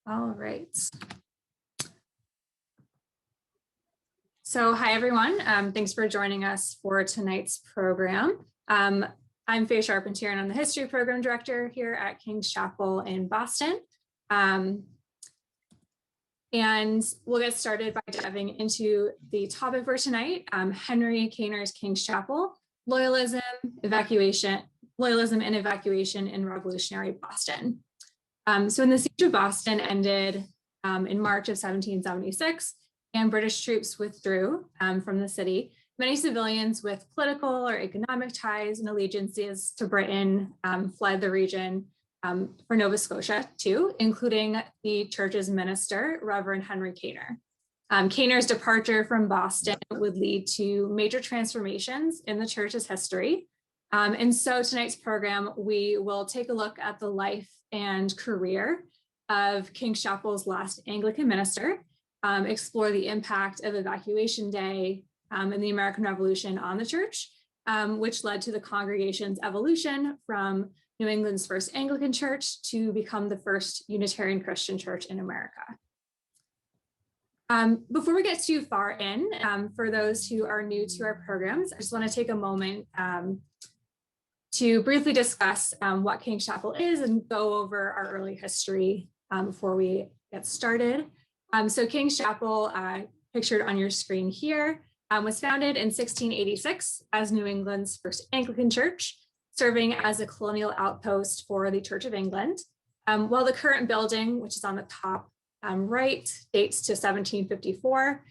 All right. So hi, everyone. Thanks for joining us for tonight's program. I'm Faye Charpentier, and I'm the History Program Director here at King's Chapel in Boston. And we'll get started by diving into the topic for tonight, Henry Caner's King's Chapel, Loyalism and Evacuation in Revolutionary Boston. So when the Siege of Boston ended in March of 1776, and British troops withdrew from the city, many civilians with political or economic ties and allegiances to Britain fled the region for Nova Scotia too, including the church's minister, Reverend Henry Caner. Caner's departure from Boston would lead to major transformations in the church's history. And so tonight's program, we will take a look at the life and career of King's Chapel's last Anglican minister, explore the impact of Evacuation Day and the American Revolution on the church, which led to the congregation's evolution from New England's first Anglican church to become the first Unitarian Christian church in America. Before we get too far in, for those who are new to our programs, I just want to take a moment to briefly discuss what King's Chapel is and go over our early history before we get started. So King's Chapel, pictured on your screen here, was founded in 1686 as New England's first Anglican church, serving as a colonial outpost for the Church of England. While the current building, which is on the top right, dates to 1754,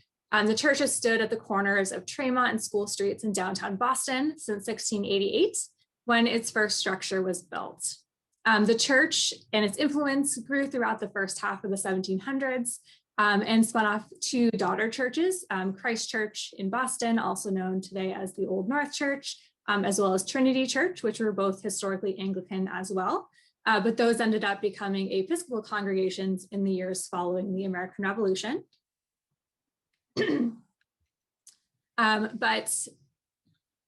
the church has stood at the corners of Tremont and School Streets in downtown Boston since 1688, when its first structure was built. The church and its influence grew throughout the first half of the 1700s and spun off two daughter churches, Christ Church in Boston, also known today as the Old North Church, as well as Trinity Church, which were both historically Anglican as well. But those ended up becoming Episcopal congregations in the years following the American Revolution. But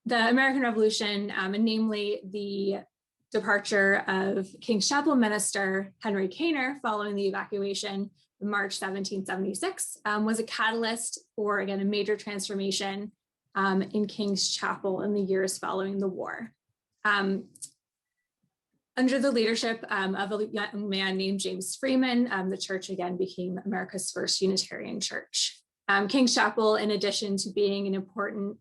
the American Revolution, and namely the departure of King's Chapel minister Henry Caner following the evacuation in March 1776, was a catalyst for, again, a major transformation in King's Chapel in the years following the war. Under the leadership of a young man named James Freeman, the church again became America's first Unitarian church. King's Chapel, in addition to being an important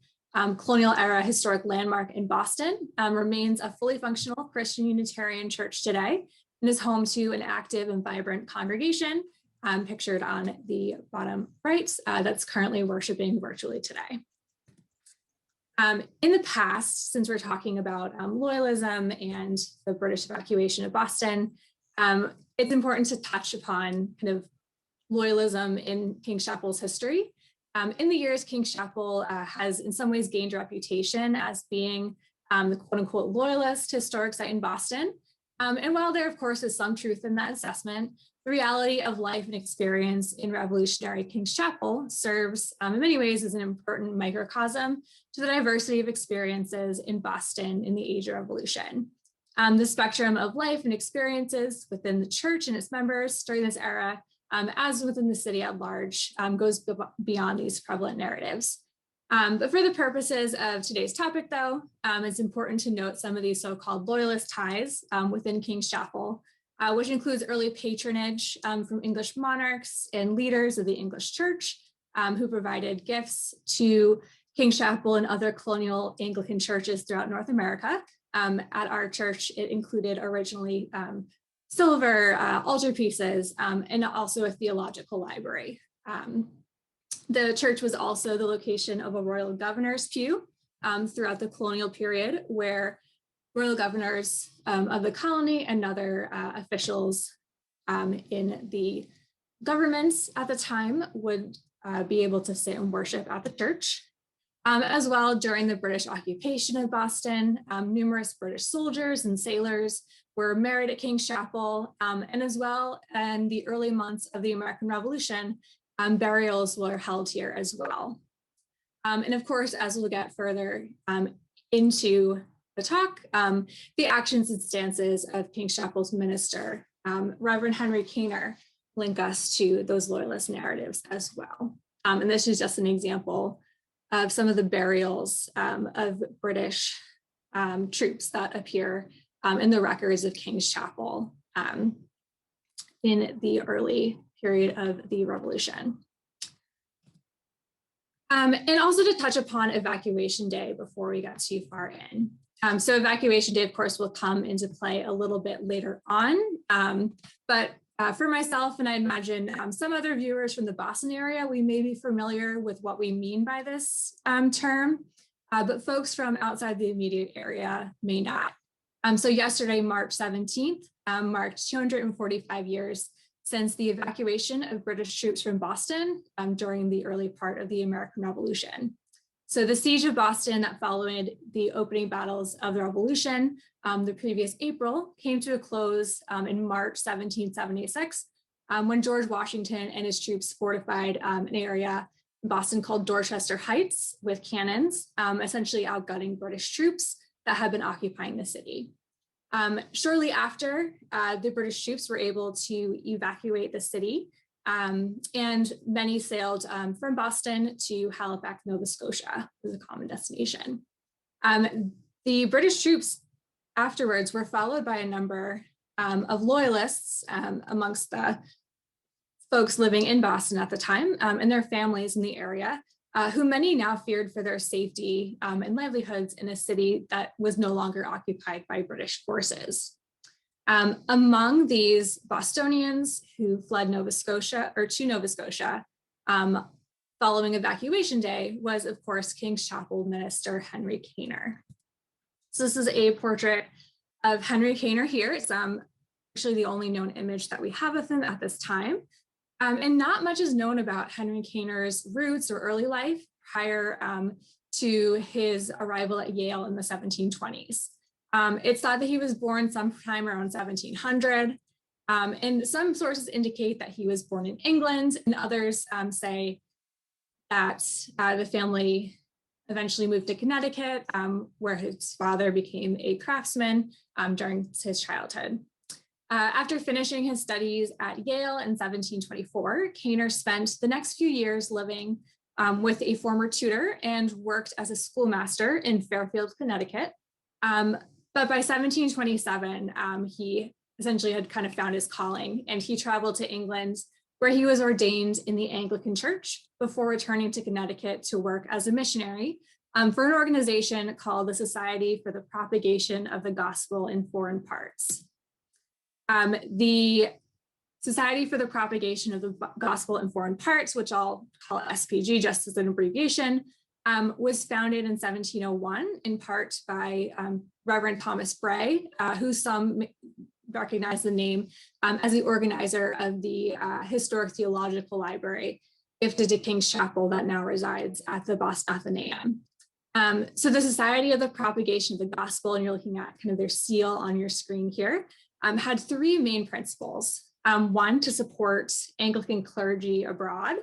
colonial era historic landmark in Boston, remains a fully functional Christian Unitarian church today and is home to an active and vibrant congregation pictured on the bottom right that's currently worshiping virtually today. In the past, since we're talking about Loyalism and the British evacuation of Boston, it's important to touch upon kind of Loyalism in King's Chapel's history. In the years, King's Chapel has in some ways gained a reputation as being the quote unquote Loyalist historic site in Boston. And while there, of course, is some truth in that assessment, the reality of life and experience in revolutionary King's Chapel serves in many ways as an important microcosm to the diversity of experiences in Boston in the age of revolution. The spectrum of life and experiences within the church and its members during this era, as within the city at large, goes beyond these prevalent narratives. But for the purposes of today's topic, though, it's important to note some of these so-called Loyalist ties within King's Chapel, which includes early patronage from English monarchs and leaders of the English church who provided gifts to King's Chapel and other colonial Anglican churches throughout North America. At our church, it included originally silver altarpieces and also a theological library. The church was also the location of a royal governor's pew throughout the colonial period, where royal governors of the colony and other officials in the governments at the time would be able to sit and worship at the church. As well, during the British occupation of Boston, numerous British soldiers and sailors were married at King's Chapel, and as well in the early months of the American Revolution, burials were held here as well. And of course, as we'll get further into the talk, the actions and stances of King's Chapel's minister, Reverend Henry Caner, link us to those Loyalist narratives as well. And this is just an example of some of the burials of British troops that appear in the records of King's Chapel in the early period of the Revolution. And also to touch upon Evacuation Day before we get too far in. So Evacuation Day, of course, will come into play a little bit later on. But for myself, and I imagine some other viewers from the Boston area, we may be familiar with what we mean by this term, but folks from outside the immediate area may not. So yesterday, March 17th, marked 245 years since the evacuation of British troops from Boston during the early part of the American Revolution. So the siege of Boston that followed the opening battles of the Revolution the previous April came to a close in March 1776 when George Washington and his troops fortified an area in Boston called Dorchester Heights with cannons, essentially outgunning British troops that had been occupying the city. Shortly after, the British troops were able to evacuate the city, and many sailed from Boston to Halifax, Nova Scotia, as a common destination. The British troops afterwards were followed by a number of Loyalists amongst the folks living in Boston at the time and their families in the area, who many now feared for their safety and livelihoods in a city that was no longer occupied by British forces. Among these Bostonians who fled Nova Scotia or to Nova Scotia following Evacuation Day was, of course, King's Chapel minister Henry Caner. So this is a portrait of Henry Caner here. It's actually the only known image that we have of him at this time. And not much is known about Henry Caner's roots or early life prior to his arrival at Yale in the 1720s. It's thought that he was born sometime around 1700, and some sources indicate that he was born in England, and others say that the family eventually moved to Connecticut, where his father became a craftsman during his childhood. After finishing his studies at Yale in 1724, Caner spent the next few years living with a former tutor and worked as a schoolmaster in Fairfield, Connecticut. But by 1727, he essentially had kind of found his calling, and he traveled to England, where he was ordained in the Anglican Church before returning to Connecticut to work as a missionary for an organization called the Society for the Propagation of the Gospel in Foreign Parts. The Society for the Propagation of the Gospel in Foreign Parts, which I'll call SPG just as an abbreviation, was founded in 1701 in part by Reverend Thomas Bray, who some recognize the name as the organizer of the Historic Theological Library gifted to King's Chapel that now resides at the Boston Athenaeum. So the Society of the Propagation of the Gospel, and you're looking at kind of their seal on your screen here, had three main principles. One, to support Anglican clergy abroad,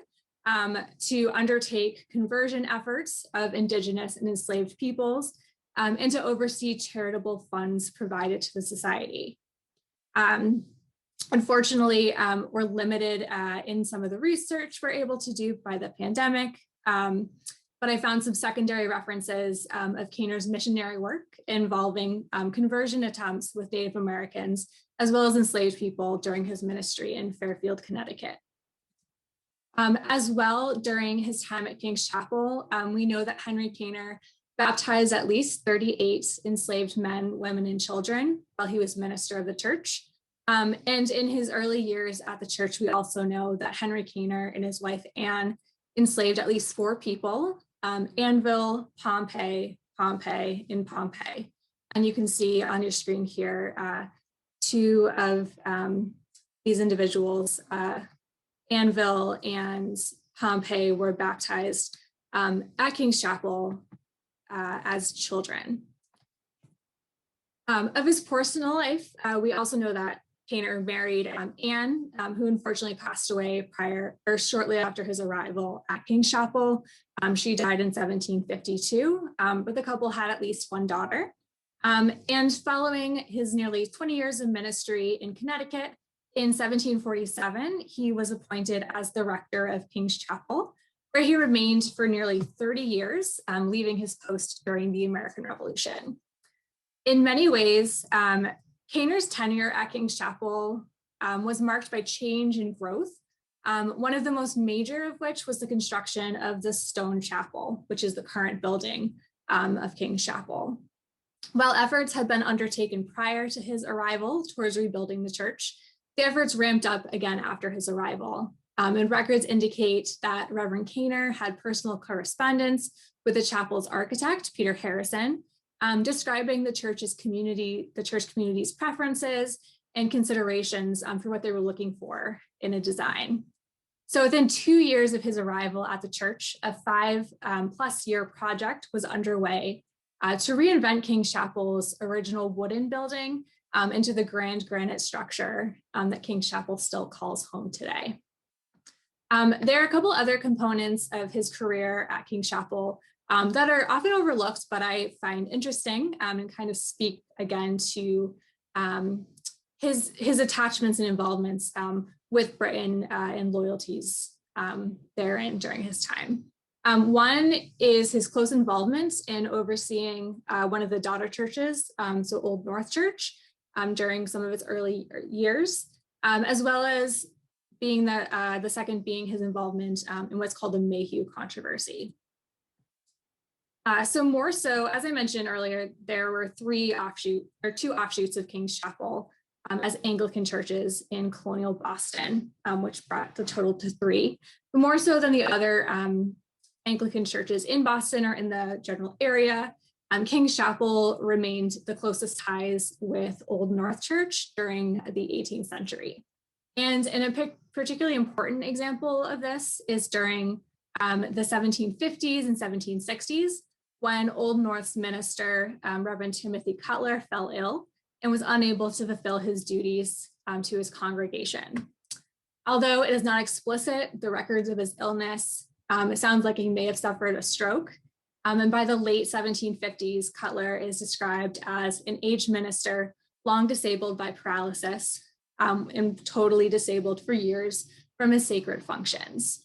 to undertake conversion efforts of Indigenous and enslaved peoples, and to oversee charitable funds provided to the society. Unfortunately, we're limited in some of the research we're able to do by the pandemic, but I found some secondary references of Caner's missionary work involving conversion attempts with Native Americans, as well as enslaved people during his ministry in Fairfield, Connecticut. As well, during his time at King's Chapel, we know that Henry Caner baptized at least 38 enslaved men, women, and children while he was minister of the church. And in his early years at the church, we also know that Henry Caner and his wife Anne enslaved at least 4 people, Annville, Pompey, and Pompey. And you can see on your screen here, 2 of these individuals, Annville and Pompey, were baptized at King's Chapel as children. Of his personal life, we also know that Caner married Anne, who unfortunately passed away prior or shortly after his arrival at King's Chapel. She died in 1752, but the couple had at least 1 daughter. And following his nearly 20 years of ministry in Connecticut, in 1747, he was appointed as the rector of King's Chapel, where he remained for nearly 30 years, leaving his post during the American Revolution. In many ways, Caner's tenure at King's Chapel was marked by change and growth, one of the most major of which was the construction of the stone chapel, which is the current building of King's Chapel. While efforts had been undertaken prior to his arrival towards rebuilding the church, the efforts ramped up again after his arrival. And records indicate that Reverend Caner had personal correspondence with the chapel's architect, Peter Harrison, describing the church community's preferences and considerations for what they were looking for in a design. So within 2 years of his arrival at the church, a 5+ year project was underway to reinvent King's Chapel's original wooden building into the grand granite structure that King's Chapel still calls home today. There are a couple other components of his career at King's Chapel that are often overlooked, but I find interesting and kind of speak again to his attachments and involvements with Britain and loyalties therein during his time. One is his close involvement in overseeing one of the daughter churches, so Old North Church, during some of its early years, as well as being the second being his involvement in what's called the Mayhew Controversy. So more so, as I mentioned earlier, there were two offshoots of King's Chapel as Anglican churches in colonial Boston, which brought the total to 3. But more so than the other Anglican churches in Boston or in the general area, King's Chapel remained the closest ties with Old North Church during the 18th century. And a particularly important example of this is during the 1750s and 1760s, when Old North's minister, Reverend Timothy Cutler, fell ill and was unable to fulfill his duties to his congregation. Although it is not explicit, the records of his illness, it sounds like he may have suffered a stroke. And by the late 1750s, Cutler is described as an aged minister, long disabled by paralysis, and totally disabled for years from his sacred functions.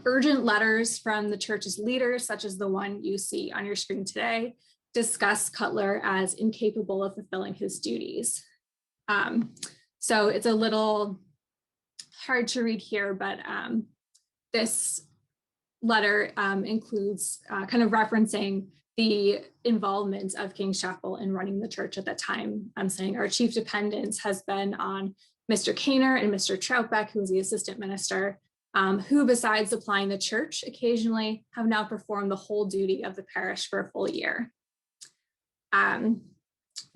Urgent letters from the church's leaders, such as the one you see on your screen today, discuss Cutler as incapable of fulfilling his duties. So it's a little hard to read here, but this letter includes kind of referencing the involvement of King's Chapel in running the church at that time. I'm saying our chief dependence has been on Mr. Caner and Mr. Troutbeck, who was the assistant minister, who, besides supplying the church occasionally, have now performed the whole duty of the parish for a full year.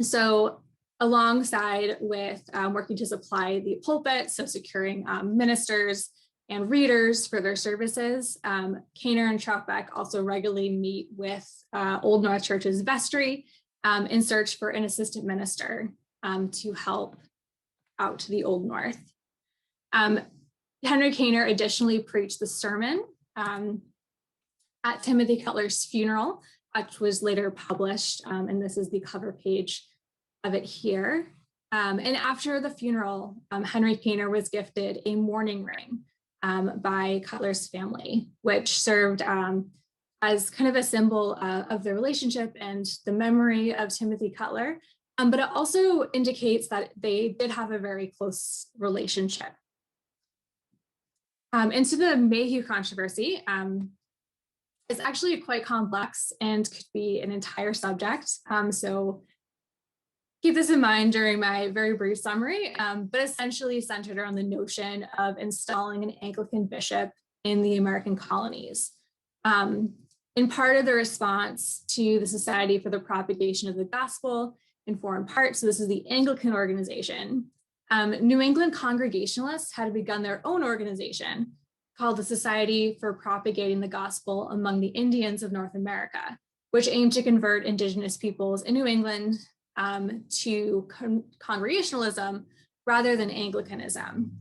So alongside with working to supply the pulpit, so securing ministers and readers for their services, Caner and Troutbeck also regularly meet with Old North Church's vestry in search for an assistant minister to help out to the Old North. Henry Caner additionally preached the sermon at Timothy Cutler's funeral, which was later published, and this is the cover page of it here. And after the funeral, Henry Caner was gifted a mourning ring by Cutler's family, which served as kind of a symbol of their relationship and the memory of Timothy Cutler, but it also indicates that they did have a very close relationship. Into the Mayhew controversy, it's actually quite complex and could be an entire subject. So keep this in mind during my very brief summary, but essentially centered around the notion of installing an Anglican bishop in the American colonies. In part of the response to the Society for the Propagation of the Gospel in Foreign Parts, so this is the Anglican organization, New England Congregationalists had begun their own organization called the Society for Propagating the Gospel Among the Indians of North America, which aimed to convert indigenous peoples in New England to Congregationalism rather than Anglicanism,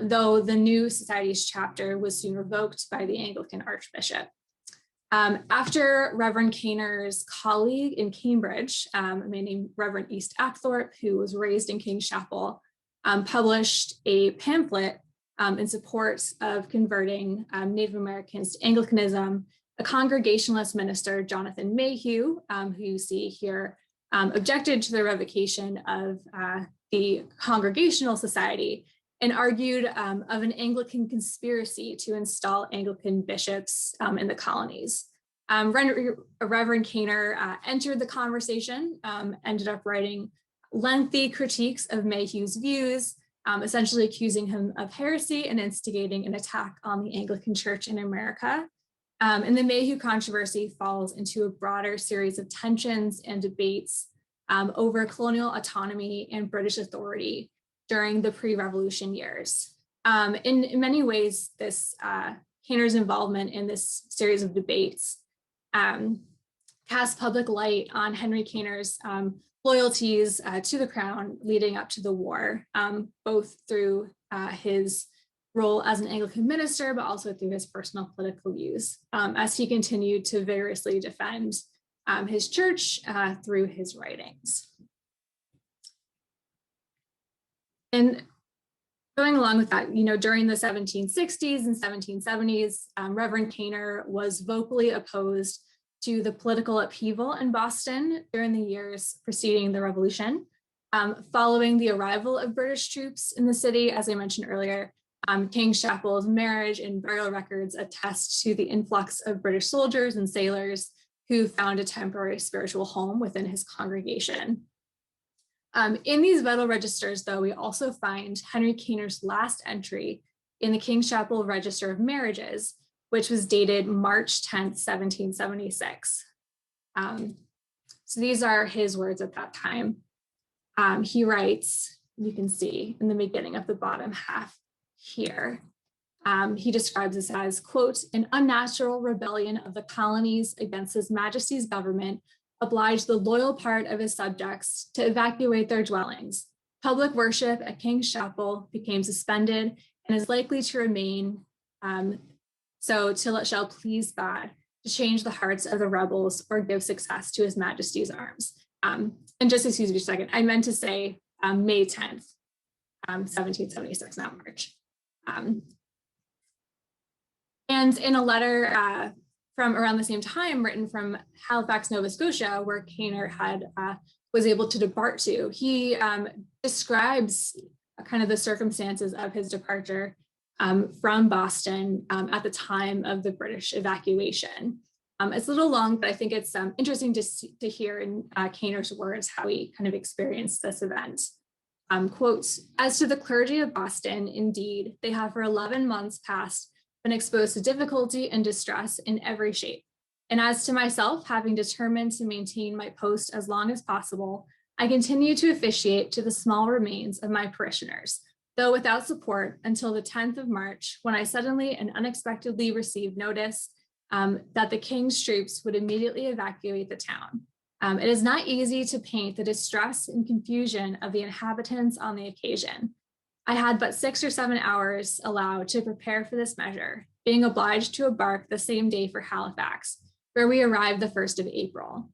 though the new society's chapter was soon revoked by the Anglican Archbishop. After Reverend Caner's colleague in Cambridge, a man named Reverend East Apthorpe, who was raised in King's Chapel, published a pamphlet in support of converting Native Americans to Anglicanism. A Congregationalist minister, Jonathan Mayhew, who you see here, objected to the revocation of the Congregational Society and argued of an Anglican conspiracy to install Anglican bishops in the colonies. Reverend Caner entered the conversation, ended up writing lengthy critiques of Mayhew's views, essentially accusing him of heresy and instigating an attack on the Anglican Church in America. And the Mayhew Controversy falls into a broader series of tensions and debates over colonial autonomy and British authority during the pre-revolution years. In many ways, this Caner's involvement in this series of debates cast public light on Henry Caner's loyalties to the crown leading up to the war, both through his role as an Anglican minister, but also through his personal political views, as he continued to vigorously defend his church through his writings. And going along with that, during the 1760s and 1770s, Reverend Caner was vocally opposed to the political upheaval in Boston during the years preceding the Revolution. Following the arrival of British troops in the city, as I mentioned earlier, King's Chapel's marriage and burial records attest to the influx of British soldiers and sailors who found a temporary spiritual home within his congregation. In these vital registers, though, we also find Henry Caner's last entry in the King's Chapel Register of Marriages, which was dated March 10th, 1776. So these are his words at that time. He writes, you can see in the beginning of the bottom half here, he describes this as, quote, an unnatural rebellion of the colonies against His Majesty's government obliged the loyal part of his subjects to evacuate their dwellings. Public worship at King's Chapel became suspended and is likely to remain so till it shall please God to change the hearts of the rebels or give success to His Majesty's arms. And just excuse me a second, I meant to say May 10th, 1776, not March. And in a letter from around the same time, written from Halifax, Nova Scotia, where Caner was able to depart to, he describes kind of the circumstances of his departure from Boston at the time of the British evacuation. It's a little long, but I think it's interesting to hear in Caner's words how he kind of experienced this event. Quote, as to the clergy of Boston, indeed, they have for 11 months past been exposed to difficulty and distress in every shape. And as to myself, having determined to maintain my post as long as possible, I continue to officiate to the small remains of my parishioners, though without support until the 10th of March, when I suddenly and unexpectedly received notice that the King's troops would immediately evacuate the town. It is not easy to paint the distress and confusion of the inhabitants on the occasion. I had but 6 or 7 hours allowed to prepare for this measure, being obliged to embark the same day for Halifax, where we arrived the 1st of April.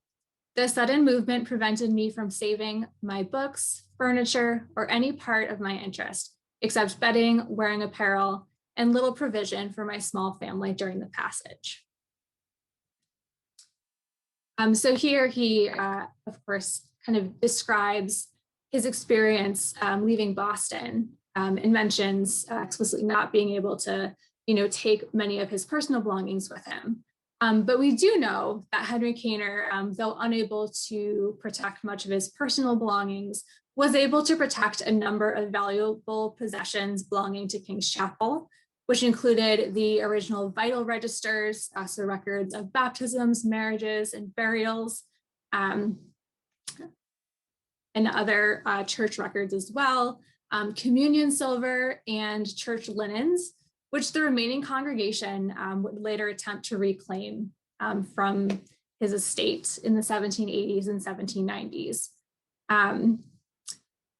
The sudden movement prevented me from saving my books, furniture, or any part of my interest, except bedding, wearing apparel, and little provision for my small family during the passage. So here he, of course, kind of describes his experience leaving Boston and mentions explicitly not being able to, take many of his personal belongings with him. But we do know that Henry Caner, though unable to protect much of his personal belongings, was able to protect a number of valuable possessions belonging to King's Chapel, which included the original vital registers, so records of baptisms, marriages, and burials, and other church records as well, communion silver, and church linens, which the remaining congregation would later attempt to reclaim from his estate in the 1780s and 1790s.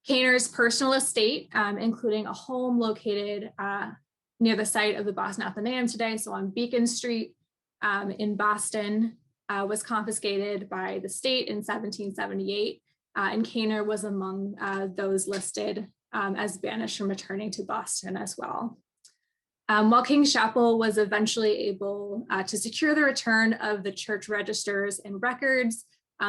Caner's personal estate, including a home located near the site of the Boston Athenaeum today, so on Beacon Street in Boston, was confiscated by the state in 1778, and Caner was among those listed as banished from returning to Boston as well. While King's Chapel was eventually able to secure the return of the church registers and records,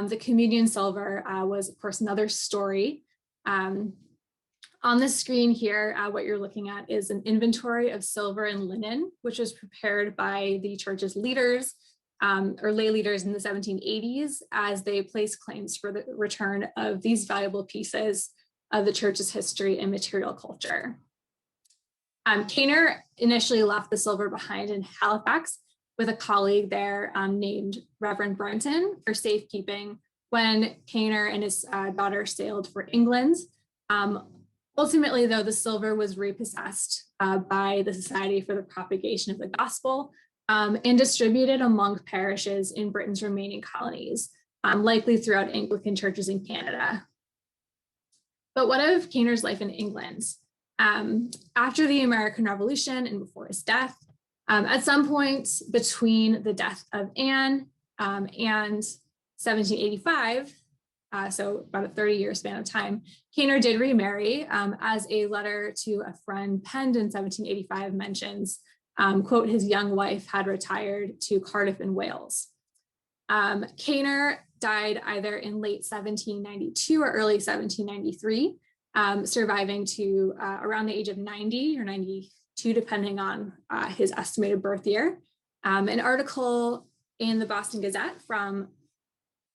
the communion silver was, of course, another story. On the screen here, what you're looking at is an inventory of silver and linen, which was prepared by the church's leaders or lay leaders in the 1780s as they placed claims for the return of these valuable pieces of the church's history and material culture. Caner initially left the silver behind in Halifax with a colleague there named Reverend Brenton for safekeeping when Caner and his daughter sailed for England. Ultimately, though, the silver was repossessed by the Society for the Propagation of the Gospel and distributed among parishes in Britain's remaining colonies, likely throughout Anglican churches in Canada. But what of Caner's life in England? After the American Revolution and before his death, at some point between the death of Anne and 1785, so about a 30-year span of time, Caner did remarry, as a letter to a friend penned in 1785 mentions, quote, his young wife had retired to Cardiff in Wales. Caner died either in late 1792 or early 1793, surviving to around the age of 90 or 92, depending on his estimated birth year. An article in the Boston Gazette from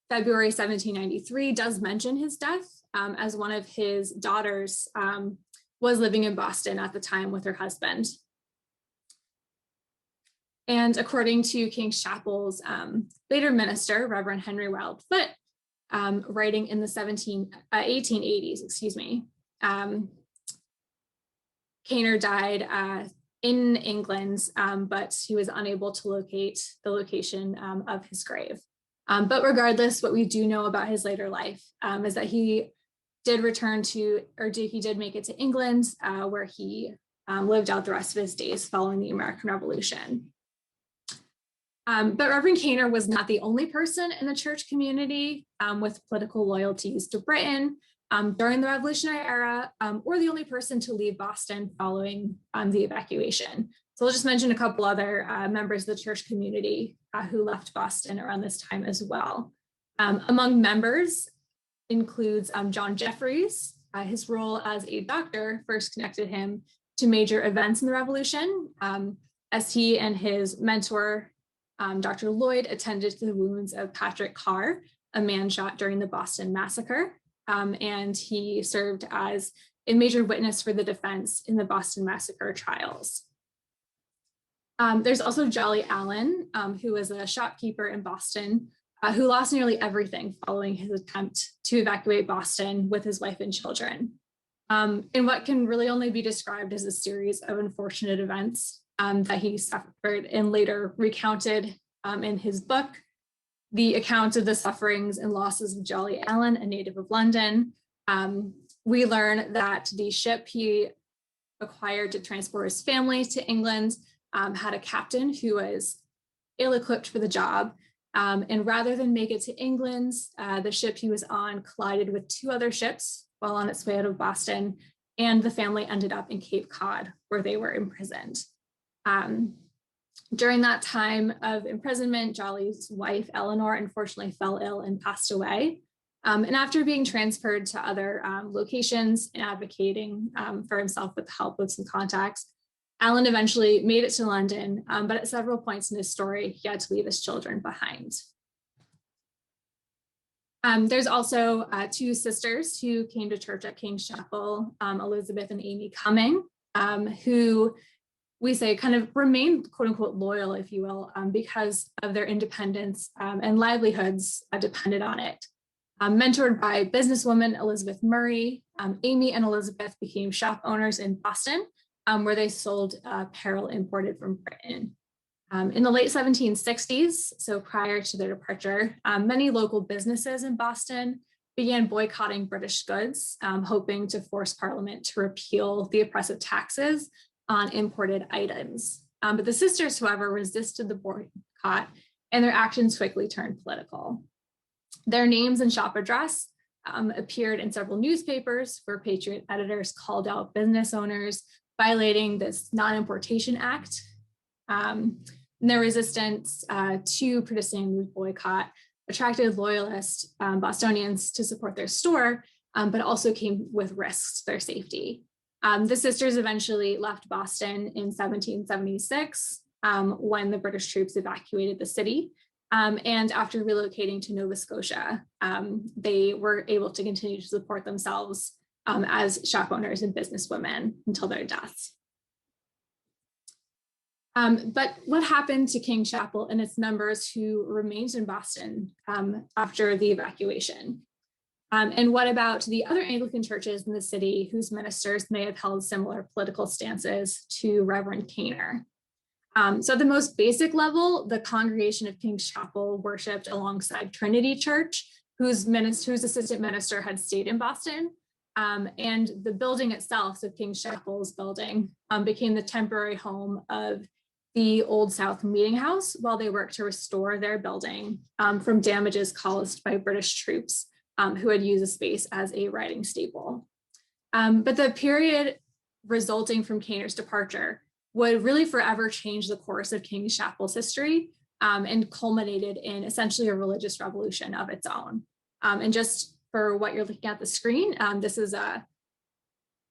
February 1793 does mention his death, as one of his daughters was living in Boston at the time with her husband. And according to King's Chapel's later minister, Reverend Henry Caner, writing in the 1880s, Caner died in England, but he was unable to locate the location of his grave. But regardless, what we do know about his later life is that he did return to, he did make it to England, where he lived out the rest of his days following the American Revolution. But Reverend Caner was not the only person in the church community with political loyalties to Britain during the Revolutionary era, or the only person to leave Boston following the evacuation. So I'll just mention a couple other members of the church community who left Boston around this time as well. Among members includes John Jeffries. His role as a doctor first connected him to major events in the Revolution, as he and his mentor, Dr. Lloyd, attended to the wounds of Patrick Carr, a man shot during the Boston Massacre, and he served as a major witness for the defense in the Boston Massacre trials. There's also Jolly Allen, who was a shopkeeper in Boston, who lost nearly everything following his attempt to evacuate Boston with his wife and children. In what can really only be described as a series of unfortunate events that he suffered and later recounted in his book, The Account of the Sufferings and Losses of Jolly Allen, a native of London. We learn that the ship he acquired to transport his family to England had a captain who was ill-equipped for the job. And rather than make it to England, the ship he was on collided with two other ships while on its way out of Boston, and the family ended up in Cape Cod, where they were imprisoned. During that time of imprisonment, Jolly's wife, Eleanor, unfortunately fell ill and passed away. And after being transferred to other locations and advocating for himself with the help of some contacts, Allen eventually made it to London, but at several points in his story, he had to leave his children behind. There's also two sisters who came to church at King's Chapel, Elizabeth and Amy Cummings, who we say kind of remained quote unquote loyal, if you will, because of their independence and livelihoods depended on it. Mentored by businesswoman Elizabeth Murray, Amy and Elizabeth became shop owners in Boston, where they sold apparel imported from Britain. In the late 1760s, so prior to their departure, many local businesses in Boston began boycotting British goods, hoping to force Parliament to repeal the oppressive taxes on imported items. But the sisters, however, resisted the boycott, and their actions quickly turned political. Their names and shop address appeared in several newspapers where Patriot editors called out business owners violating this Non-Importation Act. And their resistance to participating in the boycott attracted Loyalist Bostonians to support their store, but also came with risks to their safety. The sisters eventually left Boston in 1776 when the British troops evacuated the city. And after relocating to Nova Scotia, they were able to continue to support themselves as shop owners and businesswomen until their deaths. But what happened to King's Chapel and its members who remained in Boston after the evacuation? And what about the other Anglican churches in the city whose ministers may have held similar political stances to Reverend Caner? So at the most basic level, the congregation of King's Chapel worshiped alongside Trinity Church, whose assistant minister had stayed in Boston. And the building itself, so King's Chapel's building, became the temporary home of the Old South Meeting House while they worked to restore their building from damages caused by British troops who had used the space as a riding stable. But the period resulting from Caner's departure would really forever change the course of King's Chapel's history and culminated in essentially a religious revolution of its own. And just for what you're looking at the screen, this is a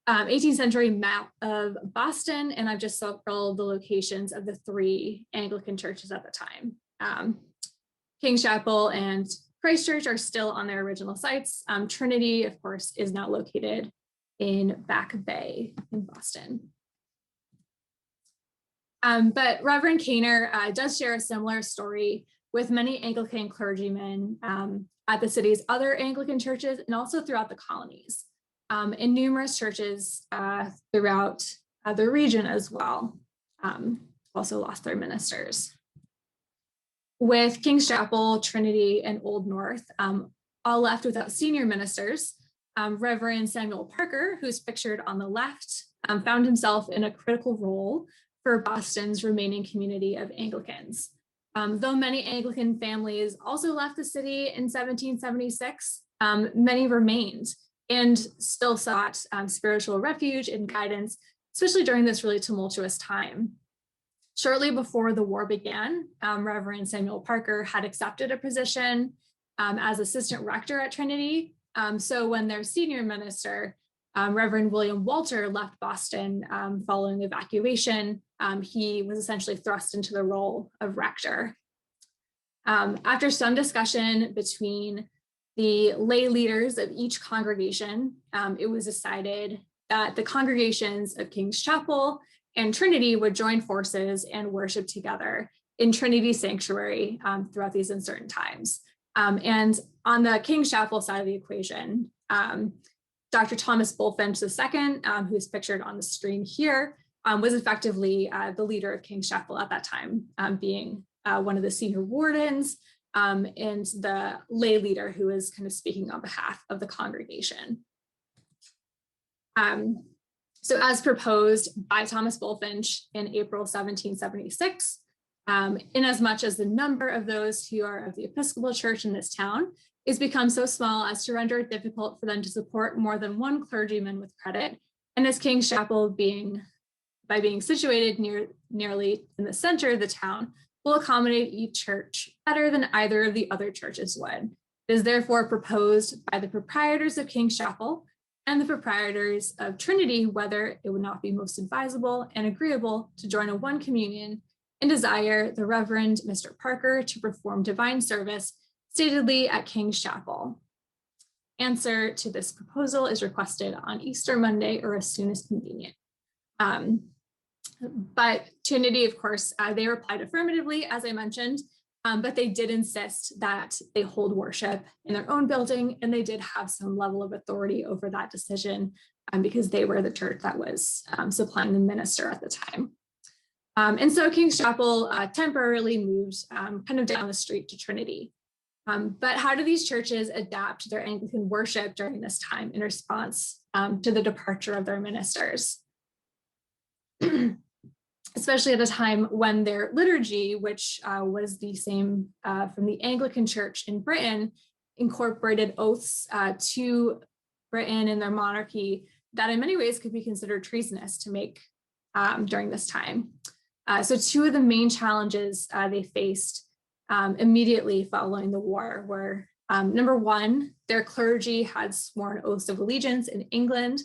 18th century map of Boston, and I've just circled the locations of the three Anglican churches at the time. King's Chapel and Christ Church are still on their original sites. Trinity, of course, is now located in Back Bay in Boston. But Reverend Caner does share a similar story with many Anglican clergymen at the city's other Anglican churches and also throughout the colonies, and numerous churches throughout the region as well, also lost their ministers. With King's Chapel, Trinity, and Old North all left without senior ministers, Reverend Samuel Parker, who's pictured on the left, found himself in a critical role for Boston's remaining community of Anglicans. Though many Anglican families also left the city in 1776, many remained and still sought spiritual refuge and guidance, especially during this really tumultuous time. Shortly before the war began, Reverend Samuel Parker had accepted a position as assistant rector at Trinity. So when their senior minister, Reverend William Walter, left Boston following the evacuation, he was essentially thrust into the role of rector. After some discussion between the lay leaders of each congregation, it was decided that the congregations of King's Chapel and Trinity would join forces and worship together in Trinity Sanctuary throughout these uncertain times. And on the King's Chapel side of the equation, Dr. Thomas Bullfinch II, who's pictured on the screen here, was effectively the leader of King's Chapel at that time, being one of the senior wardens and the lay leader who is kind of speaking on behalf of the congregation. So as proposed by Thomas Bullfinch in April 1776, inasmuch as the number of those who are of the Episcopal Church in this town is become so small as to render it difficult for them to support more than one clergyman with credit, and as King's Chapel by being situated nearly in the center of the town, will accommodate each church better than either of the other churches would. It is therefore proposed by the proprietors of King's Chapel and the proprietors of Trinity whether it would not be most advisable and agreeable to join a one communion and desire the Reverend Mr. Parker to perform divine service statedly at King's Chapel. Answer to this proposal is requested on Easter Monday or as soon as convenient. But Trinity, of course, they replied affirmatively, as I mentioned, but they did insist that they hold worship in their own building, and they did have some level of authority over that decision because they were the church that was supplying the minister at the time. And so King's Chapel temporarily moved kind of down the street to Trinity. But how do these churches adapt their Anglican worship during this time in response to the departure of their ministers? Especially at a time when their liturgy, which was the same from the Anglican Church in Britain, incorporated oaths to Britain and their monarchy that in many ways could be considered treasonous to make during this time. So two of the main challenges they faced immediately following the war were, number one, their clergy had sworn oaths of allegiance in England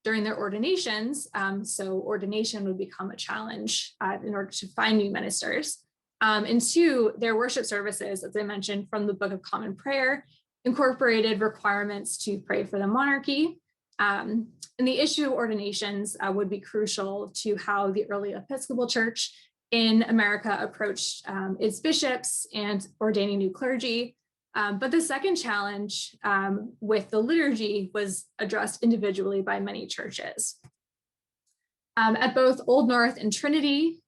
during their ordinations. So ordination would become a challenge in order to find new ministers. And two, their worship services, as I mentioned, from the Book of Common Prayer, incorporated requirements to pray for the monarchy. And the issue of ordinations would be crucial to how the early Episcopal Church in America approached its bishops and ordaining new clergy. But the second challenge with the liturgy was addressed individually by many churches. At both Old North and Trinity,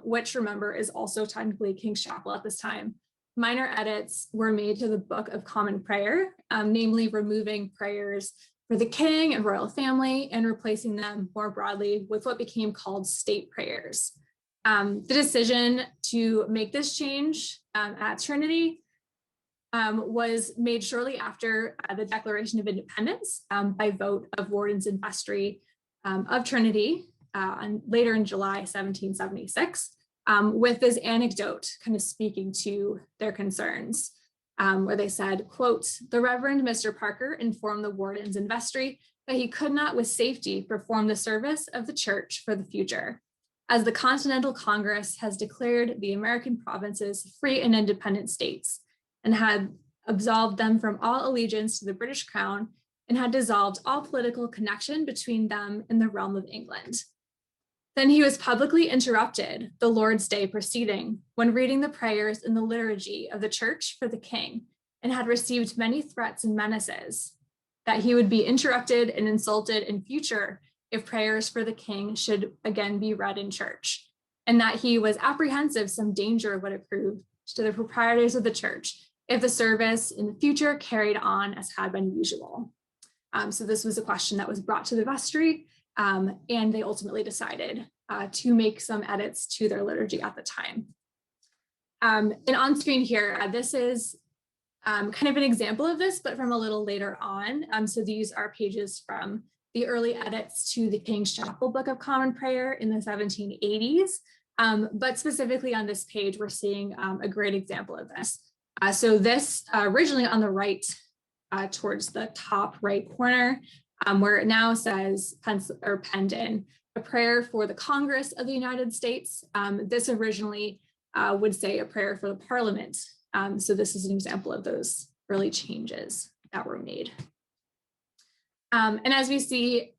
which remember is also technically King's Chapel at this time, minor edits were made to the Book of Common Prayer, namely removing prayers for the king and royal family and replacing them more broadly with what became called state prayers. The decision to make this change at Trinity was made shortly after the Declaration of Independence by vote of Wardens and Vestry of Trinity later in July 1776, with this anecdote kind of speaking to their concerns, where they said, quote, "The Reverend Mr. Parker informed the Wardens and Vestry that he could not with safety perform the service of the church for the future, as the Continental Congress has declared the American provinces free and independent states, and had absolved them from all allegiance to the British Crown, and had dissolved all political connection between them and the realm of England." Then he was publicly interrupted the Lord's Day proceeding when reading the prayers in the liturgy of the church for the king, and had received many threats and menaces that he would be interrupted and insulted in future if prayers for the king should again be read in church, and that he was apprehensive some danger would accrue to the proprietors of the church if the service in the future carried on as had been usual. So this was a question that was brought to the vestry, and they ultimately decided to make some edits to their liturgy at the time. And on screen here, this is kind of an example of this, but from a little later on. So these are pages from the early edits to the King's Chapel Book of Common Prayer in the 1780s. But specifically on this page, we're seeing a great example of this. So this originally on the right towards the top right corner, where it now says penned in a prayer for the Congress of the United States. This originally would say a prayer for the Parliament. So this is an example of those early changes that were made. And as we see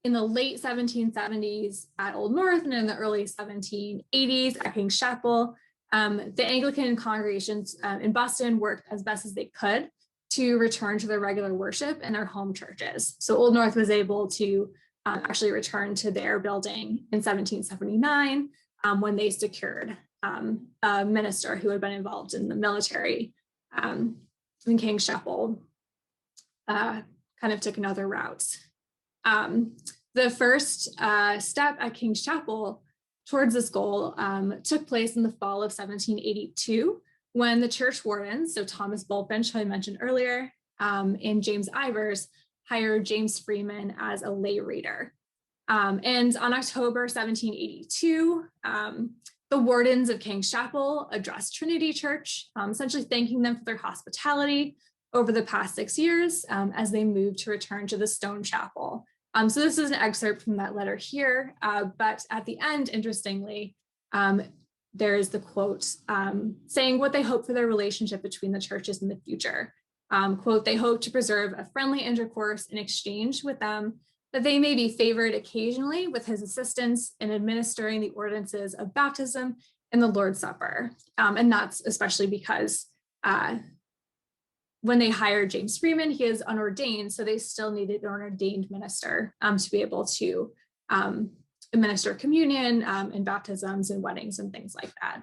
in the late 1770s at Old North and in the early 1780s at King's Chapel, the Anglican congregations in Boston worked as best as they could to return to their regular worship in their home churches. So Old North was able to actually return to their building in 1779 when they secured a minister who had been involved in the military in King's Chapel. Kind of took another route. The first step at King's Chapel towards this goal took place in the fall of 1782, when the church wardens, so Thomas Bullfinch, who I mentioned earlier, and James Ivers, hired James Freeman as a lay reader. And on October 1782, the wardens of King's Chapel addressed Trinity Church, essentially thanking them for their hospitality over the past 6 years as they moved to return to the stone chapel. So this is an excerpt from that letter here, but at the end, interestingly, there is the quote saying what they hope for their relationship between the churches in the future. Quote, "They hope to preserve a friendly intercourse in exchange with them, that they may be favored occasionally with his assistance in administering the ordinances of baptism and the Lord's Supper." And that's especially because when they hired James Freeman, he is unordained, so they still needed an ordained minister to be able to administer communion and baptisms and weddings and things like that.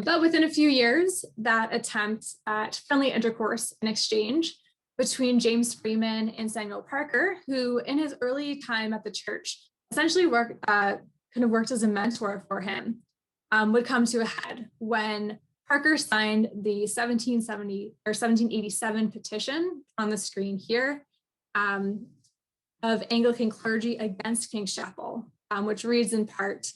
But within a few years, that attempt at friendly intercourse and exchange between James Freeman and Samuel Parker, who in his early time at the church essentially worked as a mentor for him, would come to a head when Parker signed the 1787 petition on the screen here of Anglican clergy against King's Chapel, which reads in part,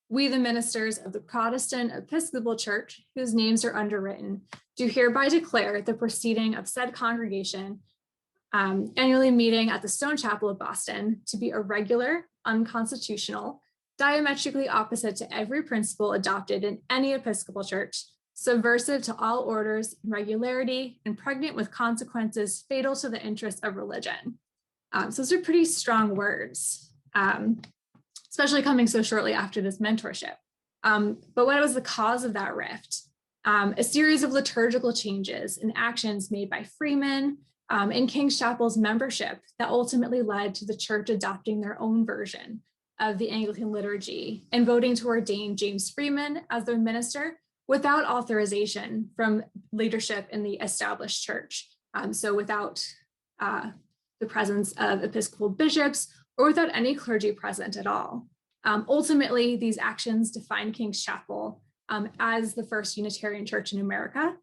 "We, the ministers of the Protestant Episcopal Church, whose names are underwritten, do hereby declare the proceeding of said congregation annually meeting at the Stone Chapel of Boston to be irregular, unconstitutional, diametrically opposite to every principle adopted in any Episcopal church, subversive to all orders and regularity, and pregnant with consequences fatal to the interests of religion." So those are pretty strong words, especially coming so shortly after this mentorship. But what was the cause of that rift? A series of liturgical changes and actions made by freemen in King's Chapel's membership that ultimately led to the church adopting their own version of the Anglican liturgy and voting to ordain James Freeman as their minister without authorization from leadership in the established church. So without the presence of Episcopal bishops or without any clergy present at all. Ultimately, these actions define King's Chapel as the first Unitarian church in America.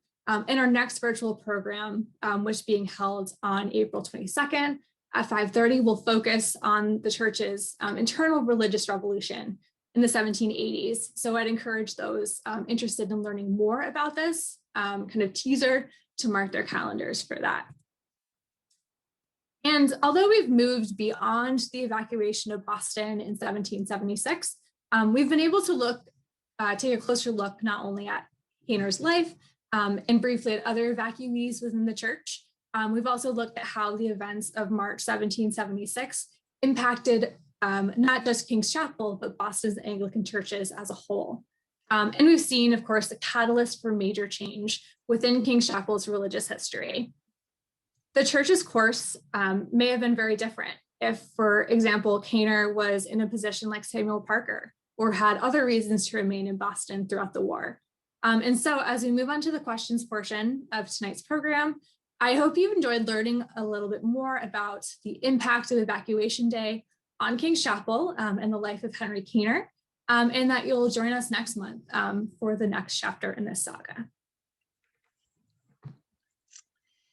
In our next virtual program, which is being held on April 22nd at 5:30, we'll focus on the church's internal religious revolution in the 1780s. So I'd encourage those interested in learning more about this kind of teaser to mark their calendars for that. And although we've moved beyond the evacuation of Boston in 1776, we've been able to take a closer look not only at Caner's life and briefly at other evacuees within the church. We've also looked at how the events of March 1776 impacted not just King's Chapel, but Boston's Anglican churches as a whole. And we've seen, of course, the catalyst for major change within King's Chapel's religious history. The church's course may have been very different if, for example, Caner was in a position like Samuel Parker or had other reasons to remain in Boston throughout the war. And so as we move on to the questions portion of tonight's program, I hope you've enjoyed learning a little bit more about the impact of Evacuation Day on King's Chapel and the life of Henry Caner, and that you'll join us next month for the next chapter in this saga.